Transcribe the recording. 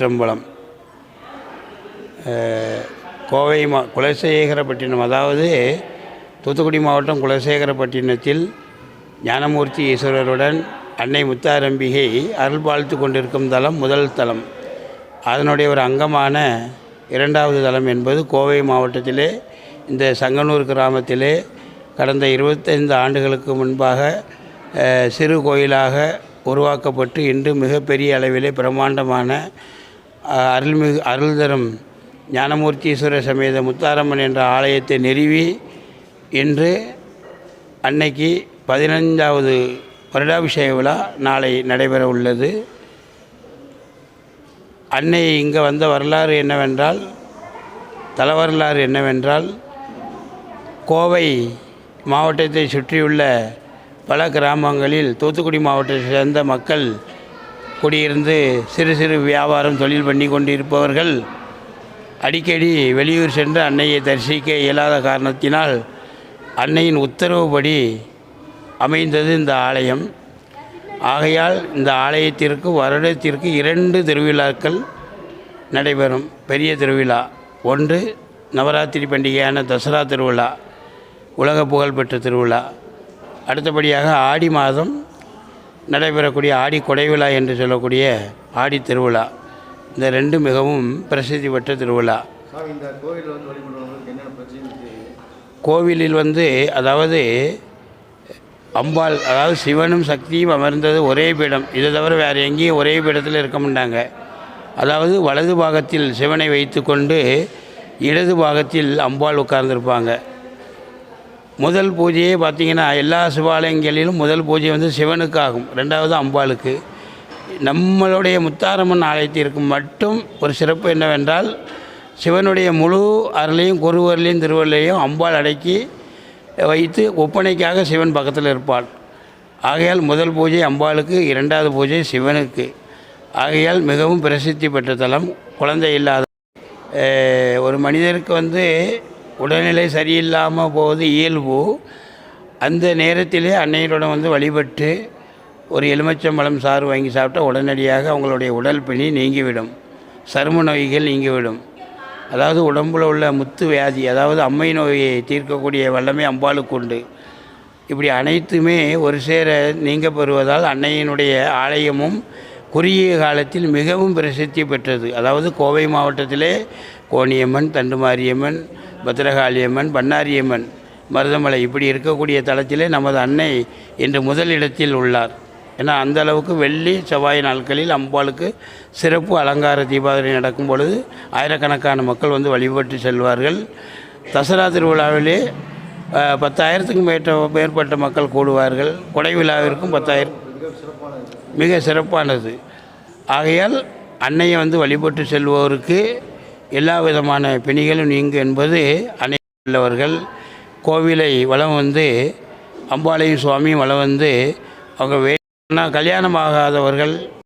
திருச்சிற்றம்பலம். கோவை குலசேகரப்பட்டினம், அதாவது தூத்துக்குடி மாவட்டம் குலசேகரப்பட்டினத்தில் ஞானமூர்த்தி ஈஸ்வரருடன் அன்னை முத்தாரம்பிகை அருள் பாலித்து கொண்டிருக்கும் தலம் முதல் தலம். அதனுடைய ஒரு அங்கமான இரண்டாவது தலம் என்பது கோவை மாவட்டத்திலே இந்த சங்கனூர் கிராமத்திலே கடந்த 25 ஆண்டுகளுக்கு முன்பாக சிறு கோயிலாக உருவாக்கப்பட்டு இன்று மிகப்பெரிய அளவிலே பிரம்மாண்டமான அருள் தரும் ஞானமூர்த்தீஸ்வரர் சமேத முத்தாரம்மன் என்ற ஆலயத்தை நிறுவி இன்று அன்னைக்கு 15வது வருடாபிஷேக விழா நாளை நடைபெற உள்ளது. அன்னை இங்கே வந்த வரலாறு என்னவென்றால், தல வரலாறு என்னவென்றால், கோவை மாவட்டத்தை சுற்றியுள்ள பல கிராமங்களில் தூத்துக்குடி மாவட்டத்தை சேர்ந்த மக்கள் குடியிருந்து சிறு சிறு வியாபாரம் தொழில் பண்ணி கொண்டிருப்பவர்கள் அடிக்கடி வெளியூர் சென்று அன்னையை தரிசிக்க இயலாத காரணத்தினால் அன்னையின் உத்தரவுப்படி அமைந்தது இந்த ஆலயம். ஆகையால் இந்த ஆலயத்திற்கு வருடத்திற்கு 2 திருவிழாக்கள் நடைபெறும். பெரிய திருவிழா ஒன்று நவராத்திரி பண்டிகையான தசரா திருவிழா, உலக புகழ்பெற்ற திருவிழா. அடுத்தபடியாக ஆடி மாதம் நடைபெறக்கூடிய ஆடி கொடைவிழா என்று சொல்லக்கூடிய ஆடி திருவிழா. இந்த 2 மிகவும் பிரசித்தி பெற்ற திருவிழா. கோவிலில் அதாவது அம்பாள், அதாவது சிவனும் சக்தியும் அமர்ந்தது ஒரே பீடம். இதை தவிர வேறு எங்கேயும் ஒரே பீடத்தில் இருக்க மாட்டாங்க. அதாவது வலது பாகத்தில் சிவனை வைத்து கொண்டு இடது பாகத்தில் அம்பாள் உட்கார்ந்துருப்பாங்க. முதல் பூஜையே பார்த்திங்கன்னா எல்லா சிவாலயங்களிலும் முதல் பூஜை சிவனுக்கு ஆகும், 2வது அம்பாளுக்கு. நம்மளுடைய முத்தாரம்மன் ஆலயத்திற்கு மட்டும் ஒரு சிறப்பு என்னவென்றால், சிவனுடைய முழு அருளையும் குருவருளையும் திருவருளையும் அம்பாள் அடக்கி வைத்து ஒப்பனைக்காக சிவன் பக்கத்தில் இருப்பாள். ஆகையால் முதல் பூஜை அம்பாளுக்கு, 2வது பூஜை சிவனுக்கு. ஆகையால் மிகவும் பிரசித்தி பெற்ற தலம். குழந்தை இல்லாத ஒரு மனிதருக்கு உடல்நிலை சரியில்லாமல் போவது இயல்பு. அந்த நேரத்திலே அன்னையுடன் வழிபட்டு ஒரு எலுமிச்சம்பழம் சாறு வாங்கி சாப்பிட்டா உடனடியாக அவங்களுடைய உடல் பிணி நீங்கிவிடும், சரும நோய்கள் நீங்கிவிடும். அதாவது உடம்பில் உள்ள முத்து வியாதி, அதாவது அம்மை நோயை தீர்க்கக்கூடிய வல்லமை அம்பாளுக்கு உண்டு. இப்படி அனைத்துமே ஒரு சேர நீங்க பெறுவதால் அன்னையினுடைய ஆலயமும் குறுகிய காலத்தில் மிகவும் பிரசித்தி பெற்றது. அதாவது கோவை மாவட்டத்திலே கோணியம்மன், தண்டுமாரியம்மன், பத்திரகாளியம்மன், பண்ணாரியம்மன், மருதமலை இப்படி இருக்கக்கூடிய தளத்திலே நமது அன்னை இன்று முதலிடத்தில் உள்ளார். ஏன்னா அந்த அளவுக்கு வெள்ளி செவ்வாய் நாட்களில் அம்பாளுக்கு சிறப்பு அலங்கார தீபாவளி நடக்கும் பொழுது ஆயிரக்கணக்கான மக்கள் வழிபட்டு செல்வார்கள். தசரா திருவிழாவிலே 10,000க்கும் மேற்பட்ட மக்கள் கூடுவார்கள். கொடை விழாவிற்கும் 10,000 மிக சிறப்பானது. ஆகையால் அன்னையை வழிபட்டு செல்வோருக்கு எல்லா விதமான பிணிகளும் நீங்கும் என்பது அன்னை உள்ளவர்கள். கோவிலை வலம் அம்பாளையும் சுவாமியும் வலம் அவங்க கல்யாணமாகாதவர்கள்